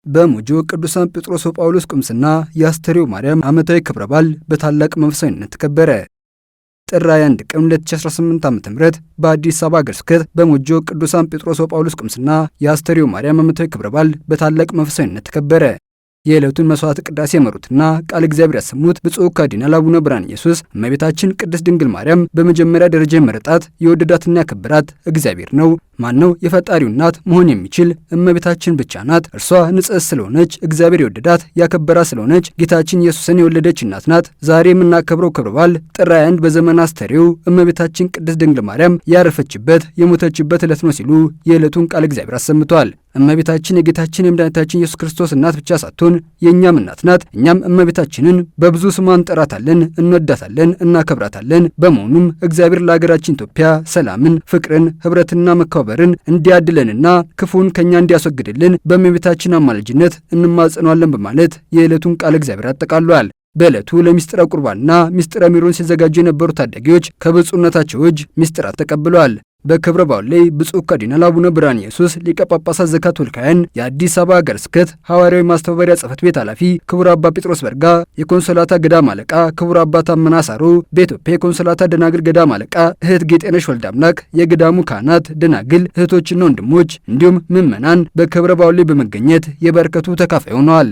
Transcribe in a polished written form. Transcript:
በሞጆ ቅዱሳን ጴጥሮስ ወጳውሎስ ቁምስና የአስተርዮ ማርያም ዓመታዊ ክብረ በዓል በታላቅ መንፈሳዊነት ተከበረ። ጥር 21 ቀን 2018 ዓ.ም በአዲስ አበባ ሀገረ ስብከት በሞጆ ቅዱሳን ጴጥሮስ ወጳውሎስ ቁምስና የአስተርዮ ማርያም ዓመታዊ ክብረ በዓል በታላቅ መንፈሳዊነት ተከበረ። የዕለቱን መስዋዕት ቅዳሴ የመሩትና ቃል እግዚአብሔር ያሰሙት ብፁዕ ካርዲናል አቡነ ብርሃነ ኢየሱስ እመቤታችን ቅድስት ድንግል ማርያም በመጀመሪያ ደረጃ የመረጣት የወደዳትና ያከበራት እግዚአብሔር ነው። ማነው የፈጣሪው እናት መሆን የሚችል? እመቤታችን ብቻ ናት። እርሷ ንጽሕት ስለሆነች እግዚአብሔር የወደዳት ያከበራት ስለሆነች ጌታችን ኢየሱስን የወለደች እናት ናት። ዛሬ የምናከብረው ክብረ በዓል ጥር 21 በዘመነ አስተርዮ እመቤታችን ቅድስት ድንግል ማርያም ያረፈችበት የሞተችበት ዕለት ነው ሲሉ የዕለቱን ቃል እግዚአብሔር አሰምተዋል። እመቤታችን የጌታችን የመድኃኒታችን ኢየሱስ ክርስቶስ እናት ብቻ ሳትሆን የእኛም እናት ናት። እኛም እመቤታችንን በብዙ ስሟ እንጠራታለን፣ እንወዳታለን፣ እናከብራታለን። በመሆኑም እግዚአብሔር ለሀገራችን ኢትዮጵያ ሰላምን፣ ፍቅርን፣ ህብረትና መከባበርን እንዲያድለንና ክፉን ከኛ እንዲያስወግድልን በእመቤታችን አማላጅነት እንማጸኗለን በማለት የዕለቱን ቃል እግዚአብሔር አጠቃሏል። በዕለቱ ለሚስጥረ ቁርባንና ሚስጥረ ሜሮን ሲዘጋጁ የነበሩ ታዳጊዎች ከብፁዕነታቸው እጅ ሚስጥራት ተቀብለዋል። በክብረ በዓሉ ላይ ብፁዕ ካርዲናል አቡነ ብርሃነ ኢየሱስ ሊቀ ጳጳሳት ዘካቶሊካውያን የአዲስ አበባ ሀገረ ስብከት ሐዋርያዊ ማስተባበሪያ ጽሕፈት ቤት ኃላፊ ክቡር አባ ጴጥሮስ በርጋ፣ የኮንሶላታ ገዳም አለቃ ክቡር አባ ታመነ አሳሮ፣ በኢትዮጵያ የኮንሶላታ ደናግል ገዳም አለቃ እህት ጌጤነሽ ወልደ አምላክ፣ የገዳሙ ካህናት፣ ደናግል፣ እህቶችና ወንድሞች እንዲሁም ምዕመናን በክብረ በዓሉ ላይ በመገኘት የበረከቱ ተካፋይ ሆነዋል።